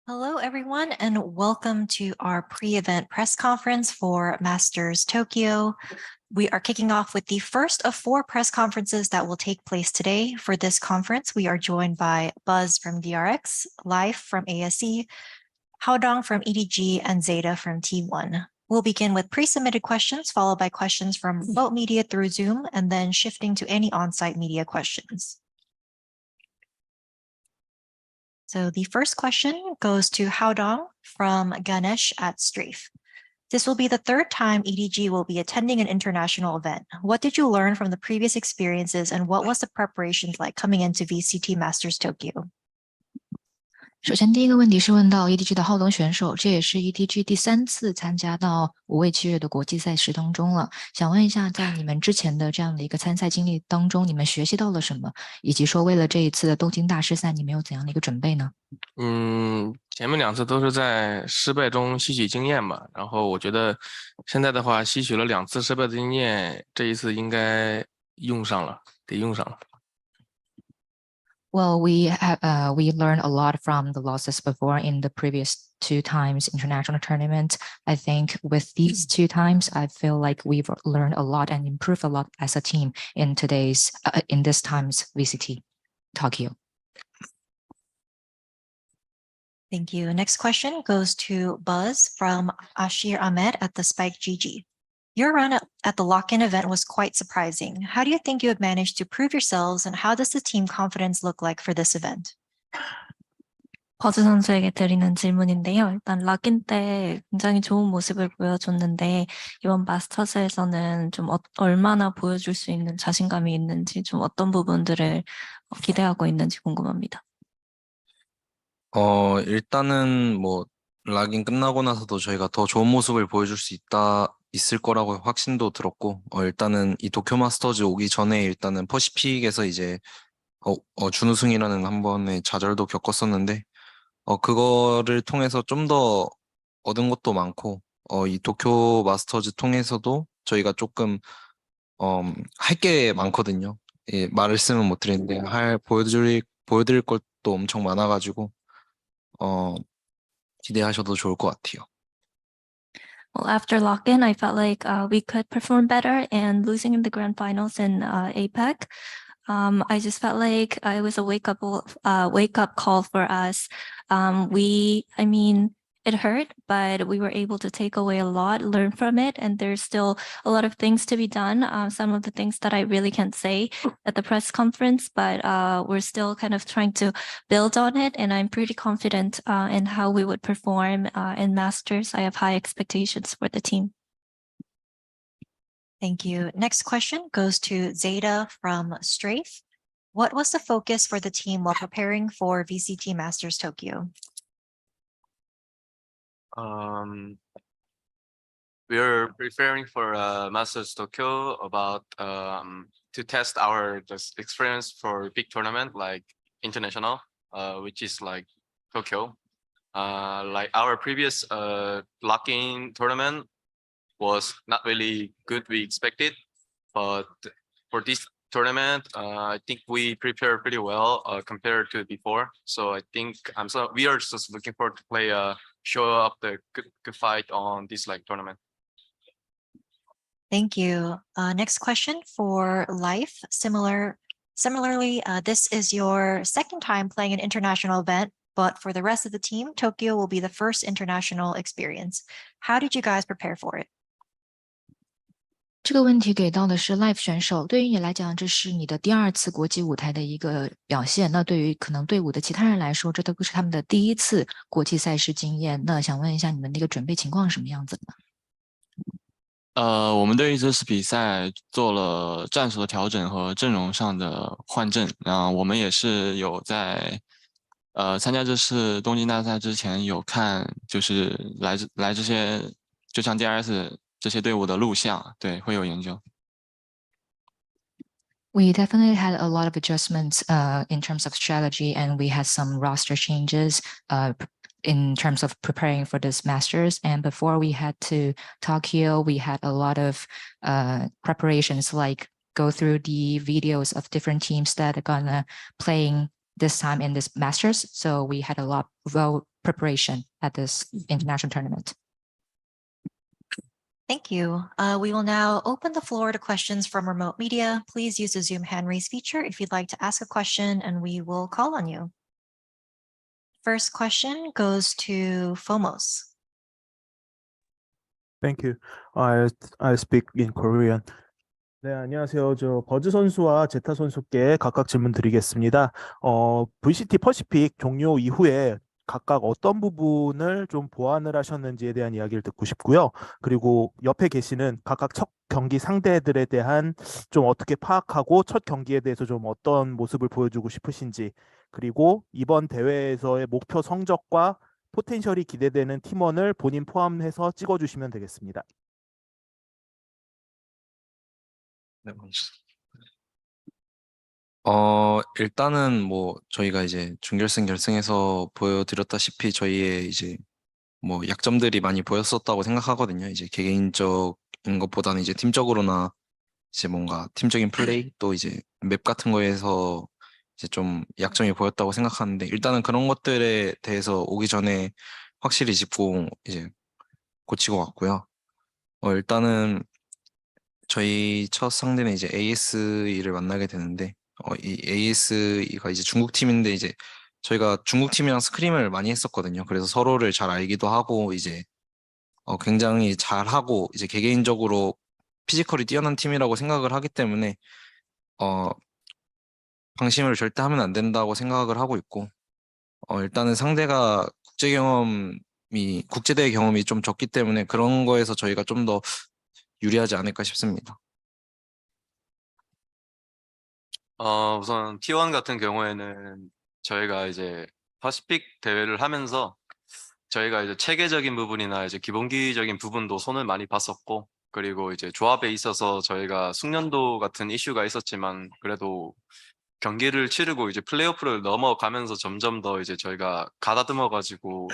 Hello, everyone, and welcome to our pre-event press conference for Masters Tokyo. We are kicking off with the first of 4 press conferences that will take place today. For this conference, we are joined by Buzz from DRX, Life from ASE, Haodong from EDG, and Zeta from T1. We'll begin with pre-submitted questions, followed by questions from remote media through Zoom, and then shifting to any on-site media questions. So the first question goes to Haodong from Ganesh at Strafe. This will be the 3rd time EDG will be attending an international event. What did you learn from the previous experiences, and what was the preparations like coming into VCT Masters Tokyo? 首先，第一个问题是问到 EDG 的浩东选手，这也是 EDG 第3次参加到5位7月的国际赛事当中了。想问一下，在你们之前的这样的一个参赛经历当中，你们学习到了什么？以及说为了这一次的东京大师赛，你们有怎样的一个准备呢？前面2次都是在失败中吸取经验吧。然后我觉得现在的话，吸取了2次失败的经验，这一次应该用上了，得用上了。Well, we learned a lot from the losses before in the previous 2 times international tournament. I think with these 2 times, I feel like we've learned a lot and improved a lot as a team in this time's VCT Tokyo. Thank you. Next question goes to Buzz from Ashir Ahmed at the Spike GG. Your run at the lock-in event was quite surprising. How do you think you have managed to prove yourselves, and how does the team confidence look like for this event? 버즈 선수에게 드리는 질문인데요. 일단 락인 때 굉장히 좋은 모습을 보여줬는데 이번 마스터스에서는 좀 얼마나 보여줄 수 있는 자신감이 있는지, 좀 어떤 부분들을 기대하고 있는지 궁금합니다. 일단은 락인 끝나고 나서도 저희가 더 좋은 모습을 보여줄 수 있을 거라고 확신도 들었고, 일단은 이 도쿄 마스터즈 오기 전에 일단은 퍼시픽에서 이제 준우승이라는 한 번의 좌절도 겪었었는데, 그거를 통해서 좀 더 얻은 것도 많고, 이 도쿄 마스터즈 통해서도 저희가 조금 할 게 많거든요. 예, 말을 쓰면 못 드리는데 보여드릴 것도 엄청 많아가지고 기대하셔도 좋을 것 같아요. Well, after lock-in, I felt like we could perform better, and losing in the grand finals in APEC, I just felt like it was a wake-up call for us. It hurt, but we were able to take away a lot, learn from it, and there's still a lot of things to be done. Some of the things that I really can't say at the press conference, but we're still kind of trying to build on it, and I'm pretty confident in how we would perform in Masters. I have high expectations for the team. Thank you. Next question goes to Zeta from Strafe. What was the focus for the team while preparing for VCT Masters Tokyo? We are preparing for Masters Tokyo about to test our experience for big tournament like international, which is like Tokyo. Like our previous lock-in tournament was not really good, we expected, but for this tournament, I think we prepared pretty well compared to before. So I think we are just looking forward to show up the good fight on this tournament. Thank you. Next question for Life. Similarly, this is your 2nd time playing an international event, but for the rest of the team, Tokyo will be the first international experience. How did you guys prepare for it? 这个问题给到的是 Live 选手，对于你来讲，这是你的第2次国际舞台的一个表现。那对于可能队伍的其他人来说，这都是他们的第1次国际赛事经验。那想问一下，你们的一个准备情况是什么样子呢？我们对于这次比赛做了战术的调整和阵容上的换阵。我们也是有在参加这次东京大赛之前有看，就是来这些，就像 DRS 这些队伍的录像，对，会有研究。We definitely had a lot of adjustments in terms of strategy, and we had some roster changes in terms of preparing for this Masters. And before we head to Tokyo, we had a lot of preparations, like go through the videos of different teams that are gonna playing this time in this Masters. So we had a lot preparation at this international tournament. Thank you. We will now open the floor to questions from remote media. Please use the Zoom hand raise feature if you'd like to ask a question, and we will call on you. First question goes to Fomos. Thank you. I speak in Korean. 네, 안녕하세요. 저 버즈 선수와 제타 선수께 각각 질문 드리겠습니다. VCT 퍼시픽 종료 이후에 각각 어떤 부분을 좀 보완을 하셨는지에 대한 이야기를 듣고 싶고요. 그리고 옆에 계시는 각각 첫 경기 상대들에 대한 좀 어떻게 파악하고 첫 경기에 대해서 좀 어떤 모습을 보여주고 싶으신지, 그리고 이번 대회에서의 목표 성적과 포텐셜이 기대되는 팀원을 본인 포함해서 찍어주시면 되겠습니다. 네, 일단은 뭐 저희가 이제 준결승 결승에서 보여드렸다시피 저희의 이제 뭐 약점들이 많이 보였었다고 생각하거든요. 이제 개개인적인 것보다는 이제 팀적으로나 이제 뭔가 팀적인 플레이 또 이제 맵 같은 거에서 이제 좀 약점이 보였다고 생각하는데, 일단은 그런 것들에 대해서 오기 전에 확실히 짚고 이제 고치고 왔고요. 일단은 저희 첫 상대는 이제 ASE를 만나게 되는데, 이 ASE가 이제 중국 팀인데 이제 저희가 중국 팀이랑 스크림을 많이 했었거든요. 그래서 서로를 잘 알기도 하고 이제 굉장히 잘하고 이제 개개인적으로 피지컬이 뛰어난 팀이라고 생각을 하기 때문에 방심을 절대 하면 안 된다고 생각을 하고 있고, 일단은 상대가 국제대회 경험이 좀 적기 때문에 그런 거에서 저희가 좀 더 유리하지 않을까 싶습니다. 우선 T1 같은 경우에는 저희가 이제 퍼시픽 대회를 하면서 저희가 이제 체계적인 부분이나 이제 기본기적인 부분도 손을 많이 봤었고, 그리고 이제 조합에 있어서 저희가 숙련도 같은 이슈가 있었지만 그래도 경기를 치르고 이제 플레이오프를 넘어가면서 점점 더 이제 저희가 가다듬어가지고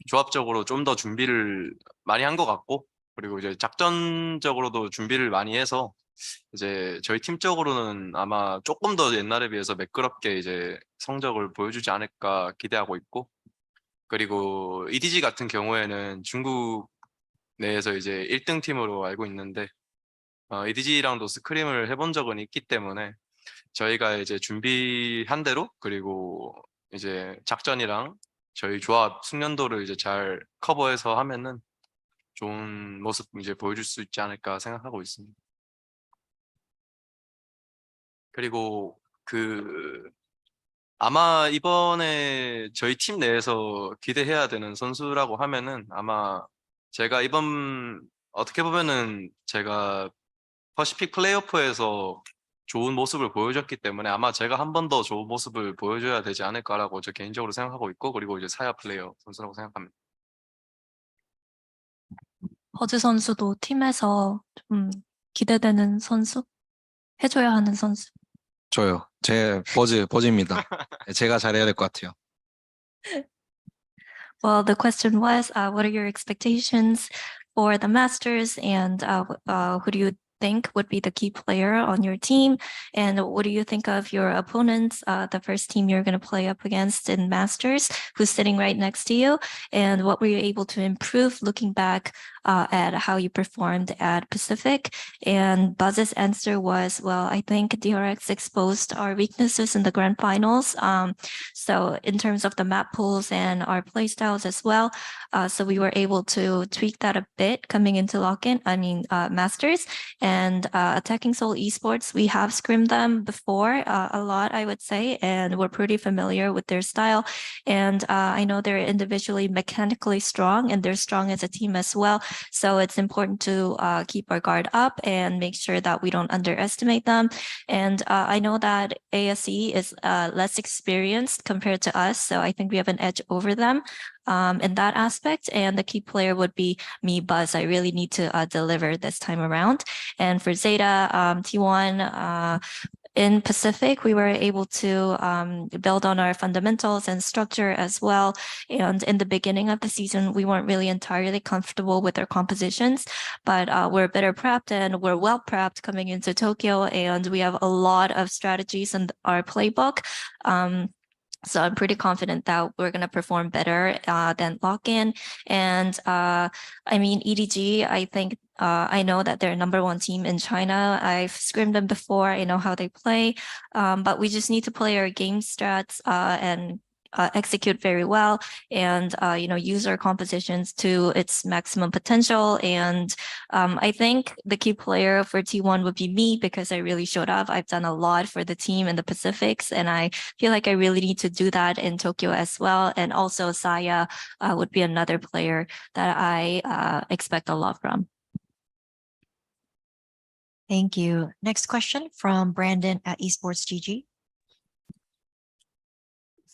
조합적으로 좀 더 준비를 많이 한 것 같고, 그리고 이제 작전적으로도 준비를 많이 해서 이제 저희 팀적으로는 아마 조금 더 옛날에 비해서 매끄럽게 이제 성적을 보여주지 않을까 기대하고 있고, 그리고 EDG 같은 경우에는 중국 내에서 이제 1등 팀으로 알고 있는데 EDG랑도 스크림을 해본 적은 있기 때문에 저희가 이제 준비한 대로, 그리고 이제 작전이랑 저희 조합 숙련도를 이제 잘 커버해서 하면은 좋은 모습 이제 보여줄 수 있지 않을까 생각하고 있습니다. 그리고 아마 이번에 저희 팀 내에서 기대해야 되는 선수라고 하면은 아마 제가 어떻게 보면은 제가 퍼시픽 플레이오프에서 좋은 모습을 보여줬기 때문에 아마 제가 한 번 더 좋은 모습을 보여줘야 되지 않을까라고 저 개인적으로 생각하고 있고, 그리고 이제 사야 플레이어 선수라고 생각합니다. 버즈 선수도 팀에서 좀 기대되는 선수? 해줘야 하는 선수? 저요. 제 버즈입니다. 제가 잘해야 될 것 같아요. Well, the question was, what are your expectations for the Masters, and who do you think would be the key player on your team? And what do you think of your opponents, the first team you're going to play up against in Masters, who's sitting right next to you? And what were you able to improve looking back at how you performed at Pacific? And Buzz's answer was, well, I think DRX exposed our weaknesses in the grand finals. So in terms of the map pools and our play styles as well, so we were able to tweak that a bit coming into Masters. And Attacking Soul Esports, we have scrimmed them before a lot, I would say, and we're pretty familiar with their style. And I know they're individually mechanically strong, and they're strong as a team as well. So it's important to keep our guard up and make sure that we don't underestimate them. And I know that ASE is less experienced compared to us, so I think we have an edge over them in that aspect. And the key player would be me, Buzz. I really need to deliver this time around. And for Zeta, T1, in Pacific, we were able to build on our fundamentals and structure as well. And in the beginning of the season, we weren't really entirely comfortable with our compositions, but we're better prepped and we're well prepped coming into Tokyo. And we have a lot of strategies in our playbook. So I'm pretty confident that we're going to perform better than lock-in. And I mean, EDG, I think I know that they're #1 team in China. I've scrimmed them before. I know how they play. But we just need to play our game strats and execute very well and use our compositions to its maximum potential. And I think the key player for T1 would be me because I really showed up. I've done a lot for the team in the Pacifics, and I feel like I really need to do that in Tokyo as well. And also Saya would be another player that I expect a lot from. Thank you. Next question from Brandon at Esports GG.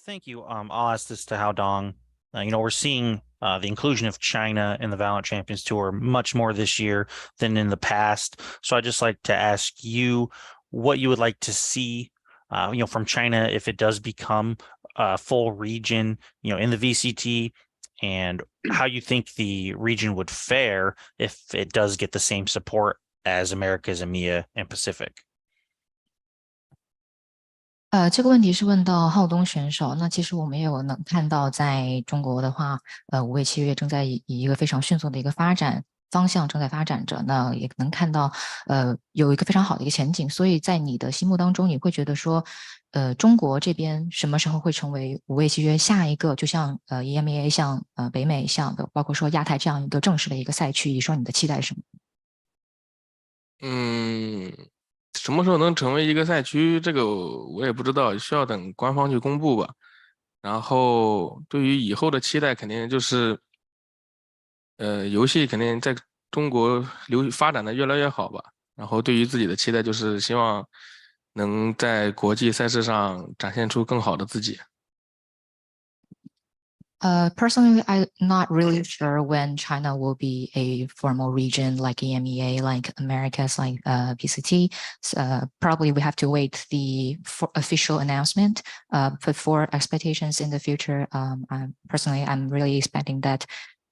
Thank you. I'll ask this to Hao Dong. We're seeing the inclusion of China in the Valorant Champions Tour much more this year than in the past. So I'd just like to ask you what you would like to see, from China if it does become a full region, in the VCT, and how you think the region would fare if it does get the same support as Americas, EMEA, and Pacific. 这个问题是问到浩东选手。那其实我们也有能看到，在中国的话，5位契约正在以一个非常迅速的一个发展方向正在发展着。那也能看到，有一个非常好的一个前景。所以在你的心目当中，你会觉得说，中国这边什么时候会成为5位契约下一个，就像EMEA 像北美像的，包括说亚太这样一个正式的一个赛区？你说你的期待是什么？什么时候能成为一个赛区，这个我也不知道，需要等官方去公布吧。然后对于以后的期待，肯定就是，游戏肯定在中国发展的越来越好吧。然后对于自己的期待，就是希望能在国际赛事上展现出更好的自己。Personally, I'm not really sure when China will be a formal region like EMEA, like Americas, like VCT. Probably we have to wait the official announcement. But for expectations in the future, I'm really expecting that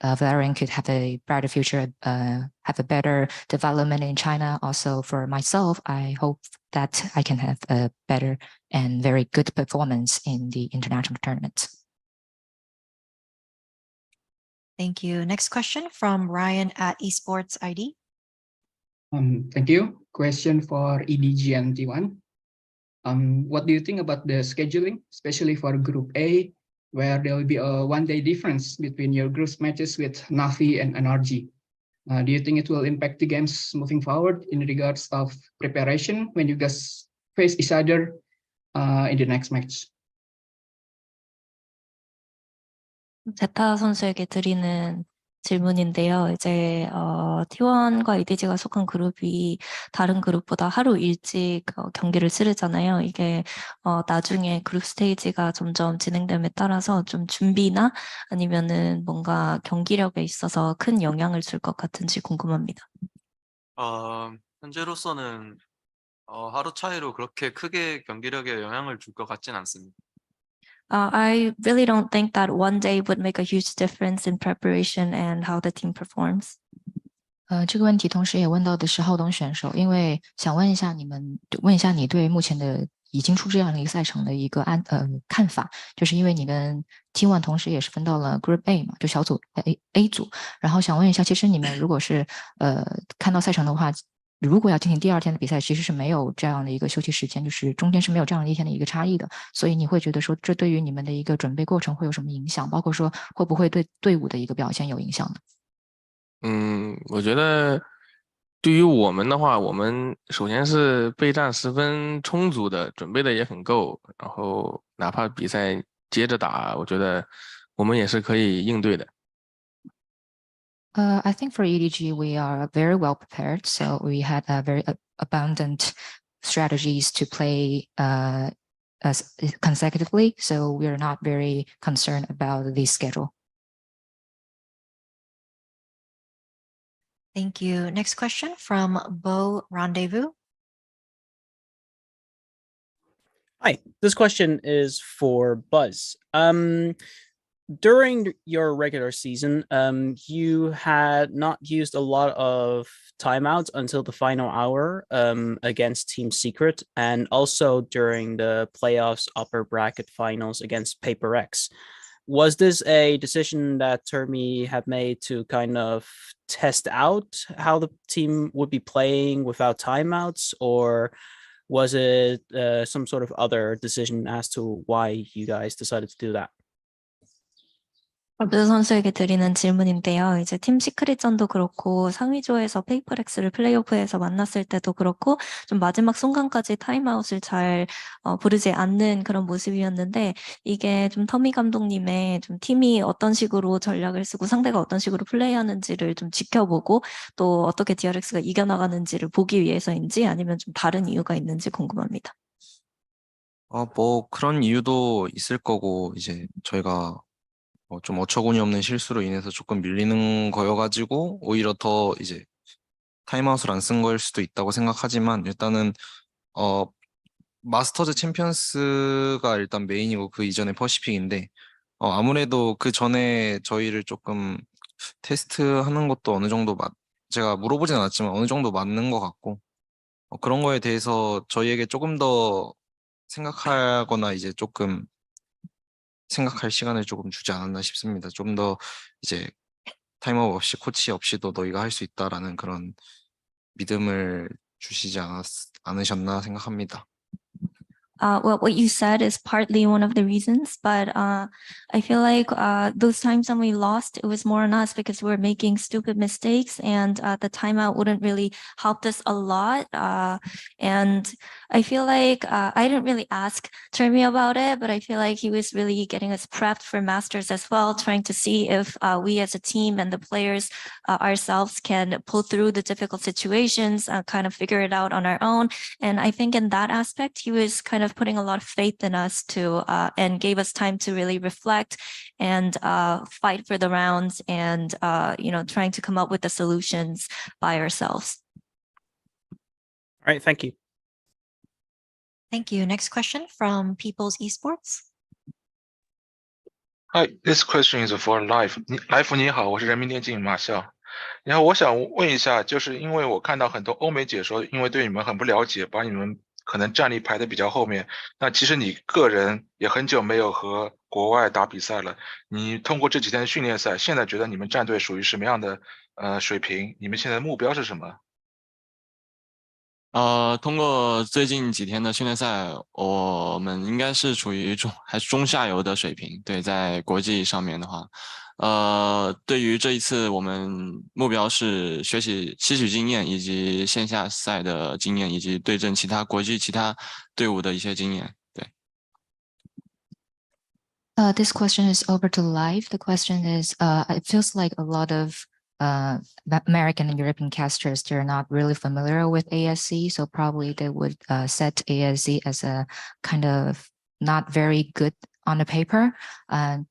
Valorant could have a brighter future, have a better development in China. Also, for myself, I hope that I can have a better and very good performance in the international tournaments. Thank you. Next question from Ryan at Esports ID. Thank you. Question for EDG and T1. What do you think about the scheduling, especially for Group A, where there will be a one-day difference between your group matches with Navi and NRG? Do you think it will impact the games moving forward in regards of preparation when you guys face each other in the next match? 제타 선수에게 드리는 질문인데요. 이제 T1과 EDG가 속한 그룹이 다른 그룹보다 하루 일찍 경기를 치르잖아요. 이게 나중에 그룹 스테이지가 점점 진행됨에 따라서 좀 준비나 아니면은 뭔가 경기력에 있어서 큰 영향을 줄 것 같은지 궁금합니다. 현재로서는 하루 차이로 그렇게 크게 경기력에 영향을 줄 것 같진 않습니다. I really don't think that one day would make a huge difference in preparation and how the team performs. 这个问题同时也问到的是浩东选手，因为想问一下你对目前的已经出这样的一个赛程的一个看法，就是因为你跟 T1 同时也是分到了 Group A 嘛，就小组 A 组，然后想问一下，其实你们如果是看到赛程的话，如果要进行第2天的比赛，其实是没有这样的一个休息时间，就是中间是没有这样的一天的一个差异的，所以你会觉得说，这对于你们的一个准备过程会有什么影响？包括说会不会对队伍的一个表现有影响呢？我觉得对于我们的话，我们首先是备战十分充足的，准备的也很够，然后哪怕比赛接着打，我觉得我们也是可以应对的。I think for EDG, we are very well prepared. So we had a very abundant strategies to play consecutively. So we are not very concerned about the schedule. Thank you. Next question from Bo Rendezvous. Hi, this question is for Buzz. during your regular season, you had not used a lot of timeouts until the final hour against Team Secret, and also during the playoffs upper bracket finals against Paper X. Was this a decision that Termi had made to kind of test out how the team would be playing without timeouts, or was it some sort of other decision as to why you guys decided to do that? 버드 선수에게 드리는 질문인데요. 이제 팀 시크릿전도 그렇고 상위조에서 페이퍼렉스를 플레이오프에서 만났을 때도 그렇고 좀 마지막 순간까지 타임아웃을 잘 부르지 않는 그런 모습이었는데 이게 좀 터미 감독님의 좀 팀이 어떤 식으로 전략을 쓰고 상대가 어떤 식으로 플레이하는지를 좀 지켜보고 또 어떻게 DRX가 이겨나가는지를 보기 위해서인지 아니면 좀 다른 이유가 있는지 궁금합니다. 뭐 그런 이유도 있을 거고 이제 저희가 좀 어처구니 없는 실수로 인해서 조금 밀리는 거여가지고 오히려 더 이제 타임아웃을 안 쓴 거일 수도 있다고 생각하지만 일단은 마스터즈 챔피언스가 일단 메인이고 그 이전에 퍼시픽인데 아무래도 그 전에 저희를 조금 테스트하는 것도 어느 정도 제가 물어보진 않았지만 어느 정도 맞는 것 같고 그런 거에 대해서 저희에게 조금 더 생각하거나 이제 조금 생각할 시간을 조금 주지 않았나 싶습니다. 좀 더 이제 타임아웃 없이 코치 없이도 너희가 할 수 있다라는 그런 믿음을 주시지 않으셨나 생각합니다. Well, what you said is partly one of the reasons, but I feel like those times when we lost, it was more on us because we were making stupid mistakes, and the timeout wouldn't really helped us a lot. And I feel like I didn't really ask Termi about it, but I feel like he was really getting us prepped for Masters as well, trying to see if we as a team and the players ourselves can pull through the difficult situations, kind of figure it out on our own. And I think in that aspect, he was kind of putting a lot of faith in us to and gave us time to really reflect and fight for the rounds and trying to come up with the solutions by ourselves. All right, thank you. Thank you. Next question from People's Esports. Hi, this question is for Life. Life 你好，我是人民电竞马笑。然后我想问一下，就是因为我看到很多欧美解说，因为对你们很不了解，把你们可能战力排的比较后面。那其实你个人也很久没有和国外打比赛了。你通过这几天的训练赛，现在觉得你们战队属于什么样的水平？你们现在的目标是什么？通过最近几天的训练赛，我们应该是处于还是中下游的水平。对，在国际上面的话，对于这一次我们目标是吸取经验，以及线下赛的经验，以及对阵国际其他队伍的一些经验。对。This question is over to Live. The question is, it feels like a lot of American and European casters, they're not really familiar with ASC, so probably they would set ASC as a kind of not very good on the paper.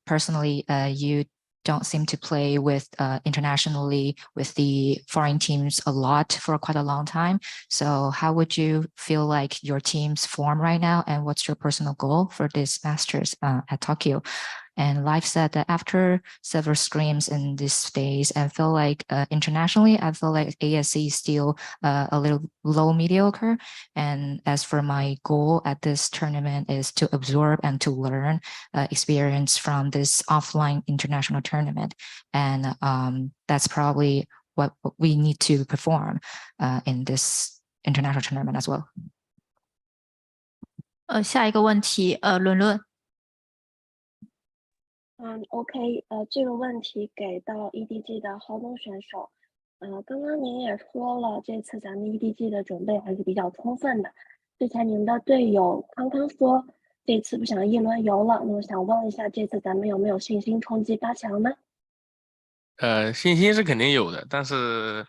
Personally, you don't seem to play with internationally with the foreign teams a lot for quite a long time. So how would you feel like your team's form right now, and what's your personal goal for this Masters at Tokyo? And Life said that after several scrims in this phase, I feel like internationally, I feel like ASC is still a little low mediocre. And as for my goal at this tournament is to absorb and to learn experience from this offline international tournament. And that's probably what we need to perform in this international tournament as well. 下一个问题，伦伦。OK，这个问题给到 EDG 的豪东选手。刚刚您也说了，这次咱们 EDG 的准备还是比较充分的。之前您的队友康康说，这次不想一轮游了。那我想问一下，这次咱们有没有信心冲击8强呢？信心是肯定有的，但是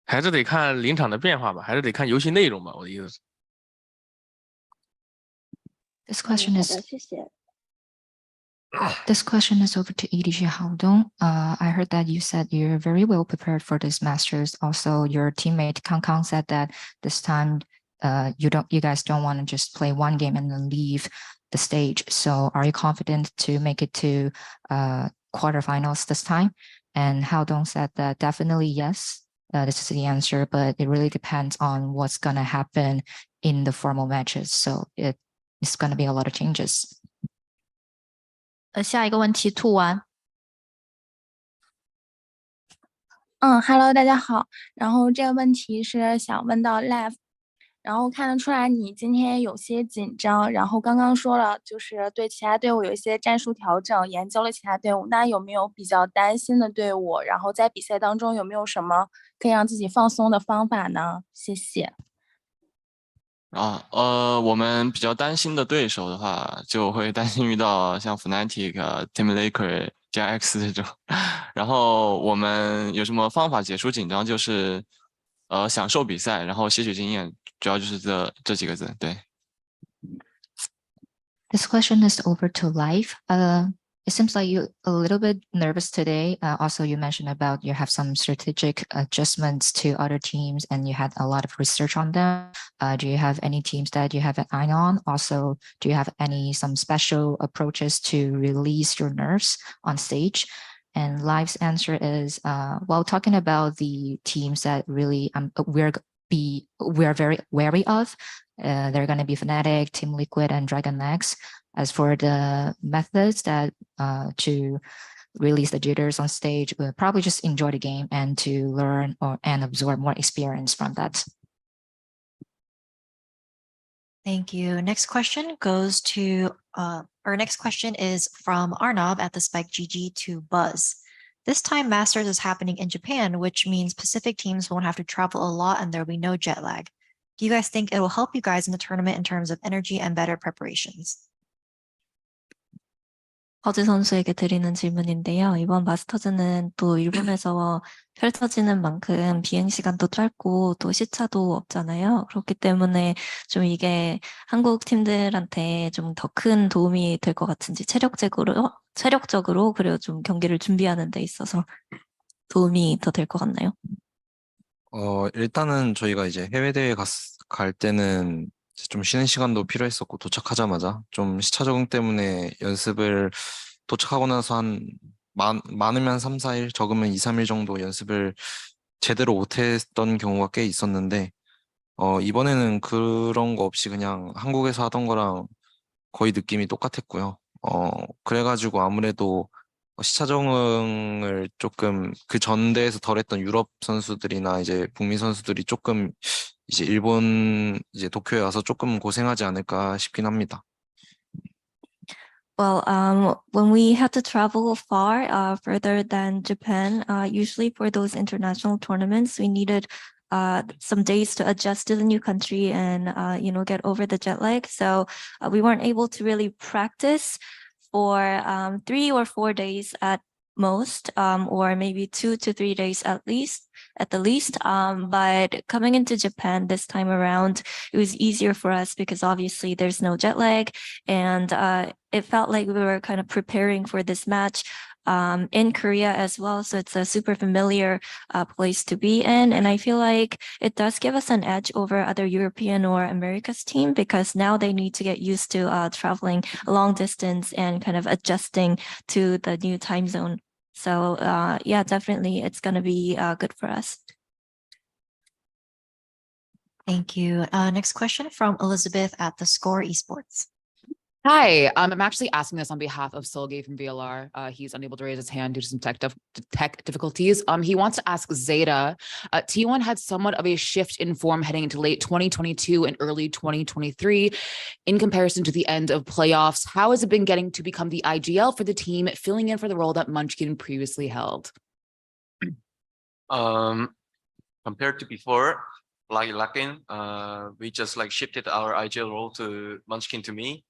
还是得看临场的变化吧，还是得看游戏内容吧。我的意思是。This question is. 好的，谢谢。This question is over to EDG Haodong. I heard that you said you're very well prepared for this Masters. Also, your teammate Kang Kang said that this time you guys don't want to just play one game and then leave. the stage. So are you confident to make it to quarterfinals this time? And Hao Dong said that definitely yes. This is the answer, but it really depends on what's going to happen in the formal matches. So it's going to be a lot of changes. 下一个问题，兔丸。Hello，大家好。然后这个问题是想问到 Live，然后看得出来你今天有些紧张，然后刚刚说了就是对其他队伍有一些战术调整，研究了其他队伍，那有没有比较担心的队伍？然后在比赛当中有没有什么可以让自己放松的方法呢？谢谢。我们比较担心的对手的话，就会担心遇到像 Fnatic、Team Liquid、JX 这种。然后我们有什么方法解除紧张？就是享受比赛，然后吸取经验，主要就是这几个字。对。This question is over to Live. It seems like you're a little bit nervous today. Also, you mentioned about you have some strategic adjustments to other teams and you had a lot of research on them. Do you have any teams that you have an eye on? Also, do you have some special approaches to release your nerves on stage? And Live's answer is, while talking about the teams that really we're very wary of, they're going to be Fnatic, Team Liquid, and Dragon X. As for the methods that to release the jitters on stage, we'll probably just enjoy the game and to learn and absorb more experience from that. Thank you. Next question goes to, our next question is from Arnab at the Spike GG to Buzz. This time Masters is happening in Japan, which means Pacific teams won't have to travel a lot and there'll be no jet lag. Do you guys think it will help you guys in the tournament in terms of energy and better preparations? 버즈 선수에게 드리는 질문인데요. 이번 마스터즈는 또 일본에서 펼쳐지는 만큼 비행 시간도 짧고 또 시차도 없잖아요. 그렇기 때문에 좀 이게 한국 팀들한테 좀 더 큰 도움이 될 것 같은지 체력적으로 그리고 좀 경기를 준비하는 데 있어서 도움이 더 될 것 같나요? 일단은 저희가 이제 해외 대회 갈 때는 좀 쉬는 시간도 필요했었고 도착하자마자 좀 시차 적응 때문에 연습을 도착하고 나서 많으면 3, 4일, 적으면 2, 3일 정도 연습을 제대로 못했던 경우가 꽤 있었는데 이번에는 그런 거 없이 그냥 한국에서 하던 거랑 거의 느낌이 똑같았고요. 그래가지고 아무래도 시차 적응을 조금 그 전 대회에서 덜했던 유럽 선수들이나 이제 북미 선수들이 조금 이제 일본 이제 도쿄에 와서 조금 고생하지 않을까 싶긴 합니다. Well, when we had to travel far, further than Japan, usually for those international tournaments, we needed some days to adjust to the new country and get over the jet lag. So we weren't able to really practice for 3 or 4 days at most, or maybe 2 to 3 days at the least. But coming into Japan this time around, it was easier for us because obviously there's no jet lag, and it felt like we were kind of preparing for this match in Korea as well. So it's a super familiar place to be in. And I feel like it does give us an edge over other European or America's team because now they need to get used to traveling a long distance and kind of adjusting to the new time zone. So yeah, definitely it's going to be good for us. Thank you. Next question from Elizabeth at the Score Esports. Hi, I'm actually asking this on behalf of Sergey from VLR. He's unable to raise his hand due to some tech difficulties. He wants to ask Zeta. T1 had somewhat of a shift in form heading into late 2022 and early 2023 in comparison to the end of playoffs. How has it been getting to become the IGL for the team, filling in for the role that Munchkin previously held? Compared to before, like Lakin, we just like shifted our IGL role to Munchkin to me.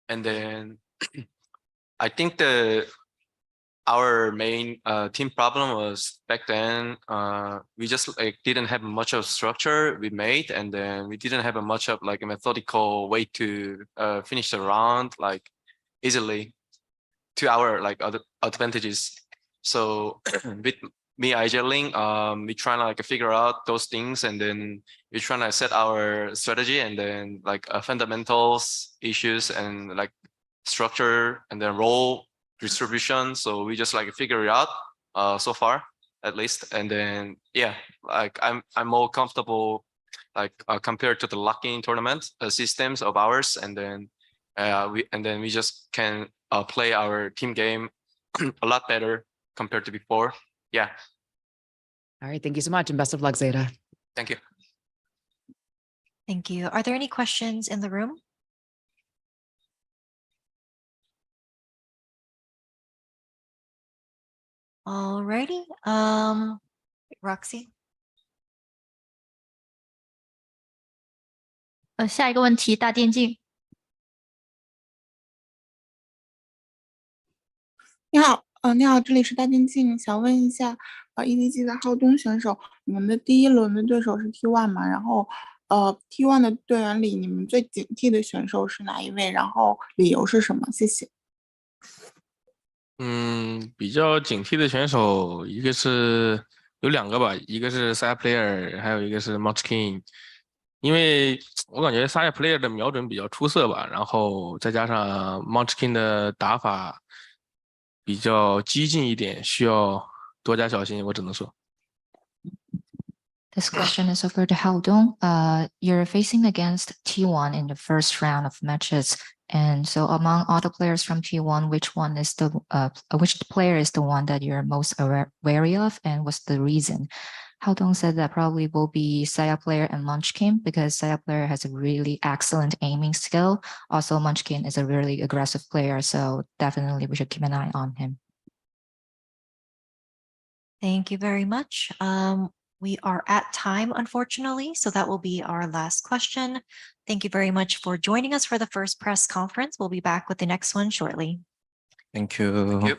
And then I think our main team problem was back then we just like didn't have much of structure we made, and then we didn't have much of like a methodical way to finish the round like easily to our like other advantages. So with me IGLing, we trying to like figure out those things, and then we're trying to set our strategy and then like fundamentals issues and like structure and then role distribution. So we just like figure it out so far at least. And then yeah, like I'm more comfortable like compared to the locking tournament systems of ours, and then we just can play our team game a lot better compared to before. Yeah. All right, thank you so much, and best of luck, Zeta. Thank you. Thank you. Are there any questions in the room? Alrighty. Roxy. 下一个问题，大电竞。你好，你好，这里是大电竞，想问一下，EDG 的浩东选手，你们的第一轮的对手是 T1 嘛？然后，T1 的队员里，你们最警惕的选手是哪一位？然后理由是什么？谢谢。比较警惕的选手，一个是有2个吧，一个是 Side Player，还有一个是 Munchkin。因为我感觉 Side Player 的瞄准比较出色吧，然后再加上 Munchkin 的打法比较激进一点，需要多加小心。我只能说。This question is over to Haodong. You're facing against T1 in the first round of matches. And so among all the players from T1, which player is the one that you're most wary of, and what's the reason? Haodong said that probably will be Saya player and Munchkin, because Saya player has a really excellent aiming skill. Also, Munchkin is a really aggressive player, so definitely we should keep an eye on him. Thank you very much. We are at time, unfortunately, so that will be our last question. Thank you very much for joining us for the first press conference. We'll be back with the next one shortly. Thank you. Thank you.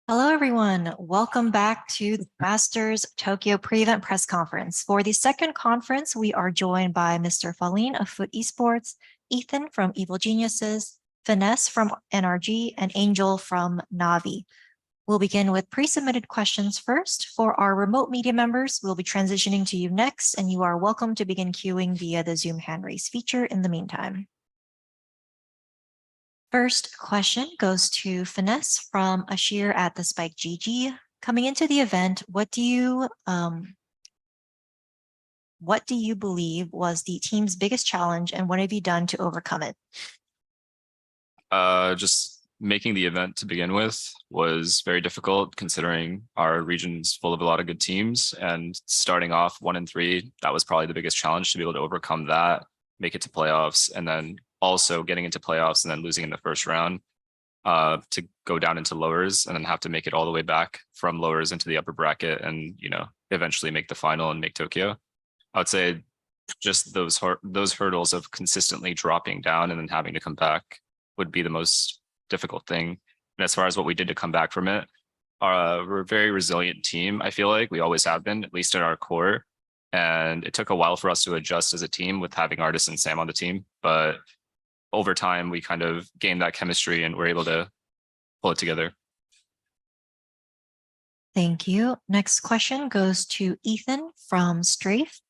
Hello, everyone. Welcome back to the Masters Tokyo pre-event press conference. For the second conference, we are joined by Mr. Faline of Foot Esports, Ethan from Evil Geniuses, Finesse from NRG, and Angel from Navi. We'll begin with pre-submitted questions first. For our remote media members, we'll be transitioning to you next, and you are welcome to begin queuing via the Zoom hand raise feature in the meantime. First question goes to Finesse from Ashir at the Spike GG. Coming into the event, what do you believe was the team's biggest challenge, and what have you done to overcome it? Just making the event to begin with was very difficult, considering our region's full of a lot of good teams, and starting off 1-3, that was probably the biggest challenge, to be able to overcome that, make it to playoffs, and then also getting into playoffs and then losing in the first round to go down into lowers and then have to make it all the way back from lowers into the upper bracket and, you know, eventually make the final and make Tokyo. I would say just those hurdles of consistently dropping down and then having to come back would be the most difficult thing. And as far as what we did to come back from it, we're a very resilient team. I feel like we always have been, at least in our core. And it took a while for us to adjust as a team with having Artis and Sam on the team, but over time, we kind of gained that chemistry and we're able to pull it together. Thank you. Next question goes to Ethan from Strafe.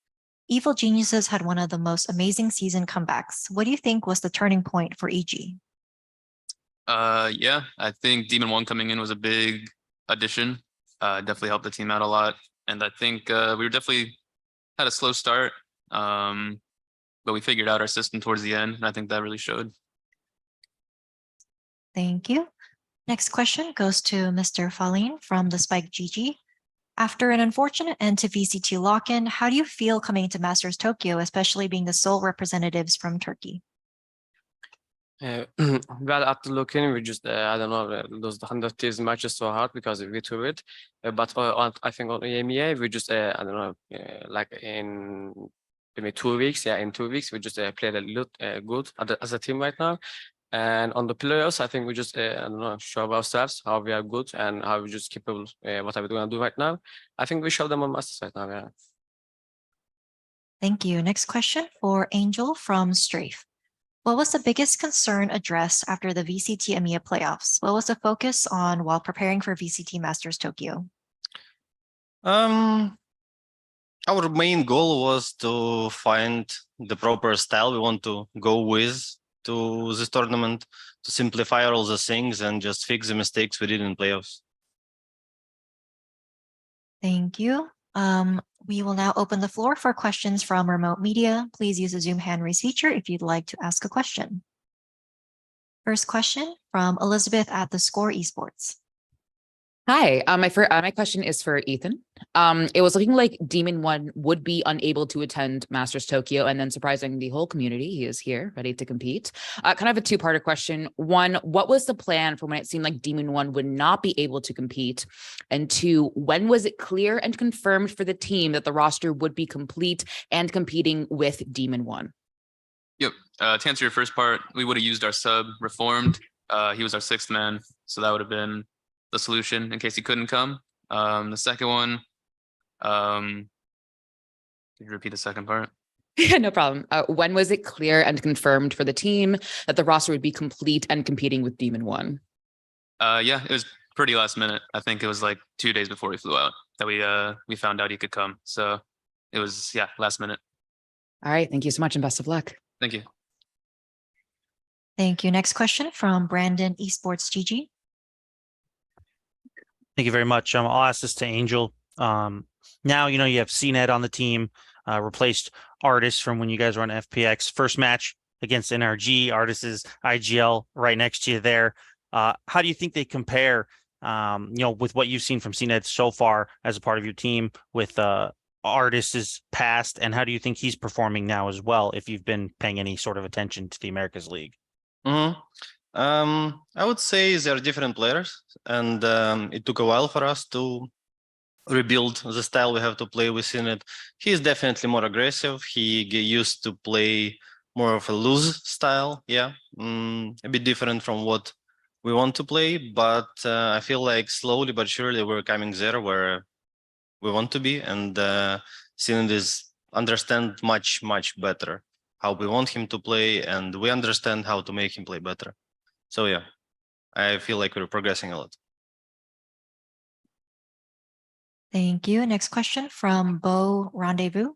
Evil Geniuses had one of the most amazing season comebacks. What do you think was the turning point for EG? Yeah, I think Demon 1 coming in was a big addition. Definitely helped the team out a lot. And I think we were definitely had a slow start. But we figured out our system towards the end, and I think that really showed. Thank you. Next question goes to Mr. Faline from the Spike GG. After an unfortunate end to VCT lock-in, how do you feel coming into Masters Tokyo, especially being the sole representatives from Turkey? Well, at the look-in, we just, I don't know, those 100 teams matches so hard because we took it. But I think on EMEA, we just, I don't know, like in maybe 2 weeks, in 2 weeks, we just played a lot good as a team right now. And on the players, I think we just, I don't know, show ourselves how we are good and how we just capable what are we going to do right now. I think we show them on Masters right now, yeah. Thank you. Next question for Angel from Strafe. What was the biggest concern addressed after the VCT EMEA playoffs? What was the focus on while preparing for VCT Masters Tokyo? Our main goal was to find the proper style we want to go with to this tournament, to simplify all the things and just fix the mistakes we did in playoffs. Thank you. We will now open the floor for questions from remote media. Please use the Zoom hand raise feature if you'd like to ask a question. First question from Elizabeth at the Score Esports. Hi, my question is for Ethan. It was looking like Demon 1 would be unable to attend Masters Tokyo, and then surprising the whole community, he is here, ready to compete. Kind of a two-parter question. One, what was the plan for when it seemed like Demon 1 would not be able to compete? And two, when was it clear and confirmed for the team that the roster would be complete and competing with Demon 1? Yep. To answer your first part, we would have used our sub Reformed. He was our 6th man, so that would have been the solution in case he couldn't come. The second one, could you repeat the second part? Yeah, no problem. When was it clear and confirmed for the team that the roster would be complete and competing with Demon 1? Yeah, it was pretty last minute. I think it was like 2 days before we flew out that we found out he could come. So it was, yeah, last minute. All right. Thank you so much and best of luck. Thank you. Thank you. Next question from Brandon Esports GG. Thank you very much. I'll ask this to Angel. Now, you know, you have CNET on the team, replaced Artis from when you guys were on FPX. First match against NRG, Artis is IGL right next to you there. How do you think they compare, you know, with what you've seen from CNET so far as a part of your team with Artis's past, and how do you think he's performing now as well, if you've been paying any sort of attention to the Americas League? I would say they're different players, and it took a while for us to rebuild the style we have to play within it. He's definitely more aggressive. He used to play more of a loose style, a bit different from what we want to play, but I feel like slowly but surely we're coming there where we want to be, and cylinders understand much better how we want him to play, and we understand how to make him play better. So yeah, I feel like we're progressing a lot. Thank you. Next question from Bo Rendezvous.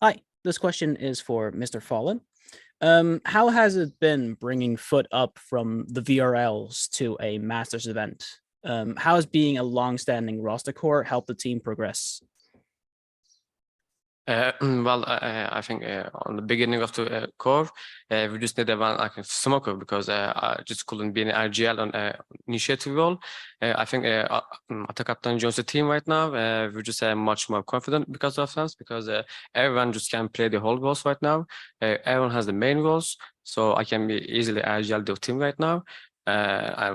Hi, this question is for Mr. Fallen. How has it been bringing Foot up from the VRLs to a Masters event? How has being a long-standing roster core helped the team progress? Well, I think on the beginning of the core, we just needed one like a smoker because I just couldn't be an RGL on initiative role. I think Attack Captain joins the team right now. We're just much more confident because of us, because everyone just can play the whole roles right now. Everyone has the main roles, so I can be easily RGL the team right now.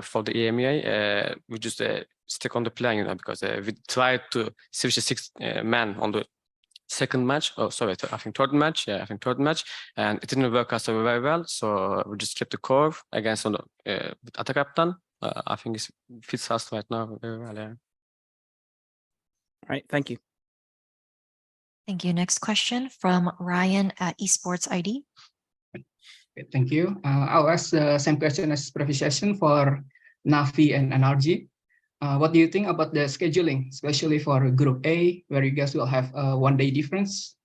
For the EMEA, we just stick on the plan, you know, because we tried to switch the 6 man on the second match. Oh, sorry, I think third match. Yeah, I think third match, and it didn't work out so very well. So we just kept the core against on the Attack Captain. I think it fits us right now very well. Yeah. All right, thank you. Thank you. Next question from Ryan at Esports ID. Okay, thank you. I'll ask the same question as previous session for Navi and NRG. What do you think about the scheduling, especially for Group A, where you guys will have a one-day difference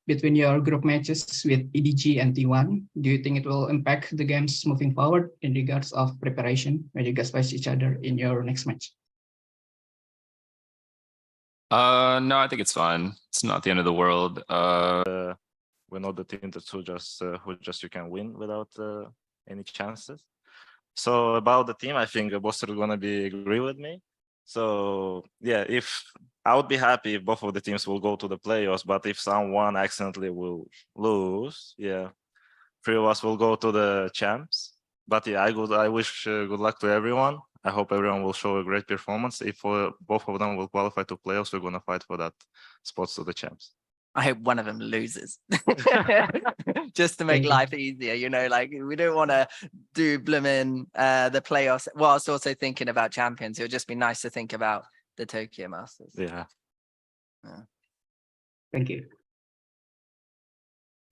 between your group matches with EDG and T1? Do you think it will impact the games moving forward in regards of preparation when you guys face each other in your next match? No, I think it's fine. It's not the end of the world. We're not the team who just you can win without any chances. So about the team, I think both are gonna agree with me. So yeah, if I would be happy if both of the teams will go to the playoffs, but if someone accidentally will lose, yeah, 3 of us will go to the champs. But yeah, I wish good luck to everyone. I hope everyone will show a great performance. If both of them will qualify to playoffs, we're gonna fight for that spots to the champs. I hope one of them loses just to make life easier, you know, like we don't want to do blooming the playoffs whilst also thinking about champions. It would just be nice to think about the Tokyo Masters. Yeah. Thank you.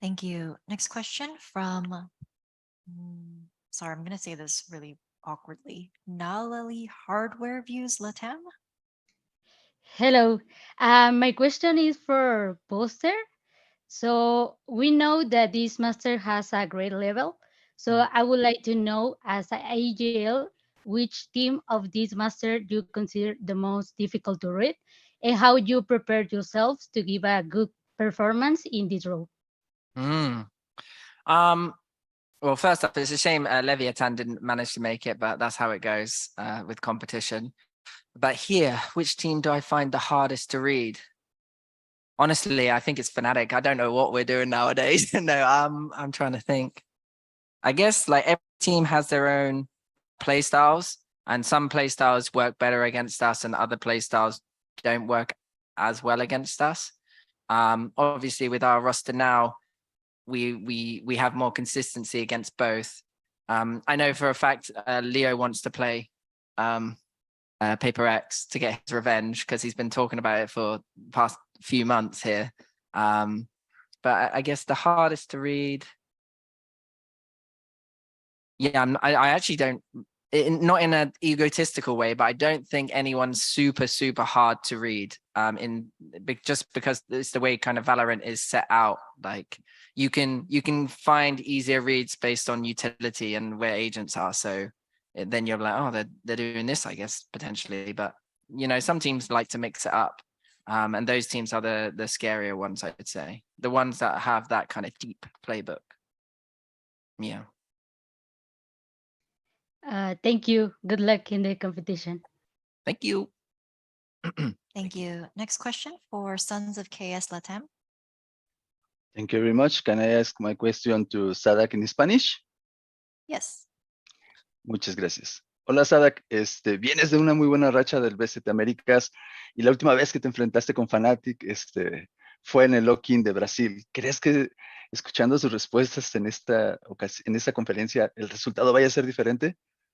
Thank you. Next question from, sorry, I'm going to say this really awkwardly. Nalali Hardware Views Latam. Hello. My question is for Poster. So we know that this master has a great level. So I would like to know, as an AGL, which team of this master do you consider the most difficult to read, and how you prepare yourselves to give a good performance in this role? Well, first up, it's a shame Leviathan didn't manage to make it, but that's how it goes with competition. But here, which team do I find the hardest to read? Honestly, I think it's Fnatic. I don't know what we're doing nowadays. No, I'm trying to think. I guess like every team has their own play styles, and some play styles work better against us, and other play styles don't work as well against us. Obviously, with our roster now, we have more consistency against both. I know for a fact Leo wants to play Paper X to get his revenge because he's been talking about it for the past few months here. But I guess the hardest to read. Yeah, I actually don't, not in an egotistical way, but I don't think anyone's super hard to read. Just because it's the way kind of Valorant is set out. Like you can find easier reads based on utility and where agents are. So then you're like, oh, they're doing this, I guess, potentially. But, you know, some teams like to mix it up. And those teams are the scarier ones, I would say. The ones that have that kind of deep playbook. Yeah. Thank you. Good luck in the competition. Thank you. Thank you. Next question for Sons of KS Latam. Thank you very much. Can I ask my question to Sadak in Spanish? Yes. Muchas gracias. Hola Sadak, vienes de una muy buena racha del VCT Américas y la última vez que te enfrentaste con Fnatic fue en el Lock-in de Brasil. ¿Crees que escuchando sus respuestas en esta conferencia el resultado vaya a ser diferente?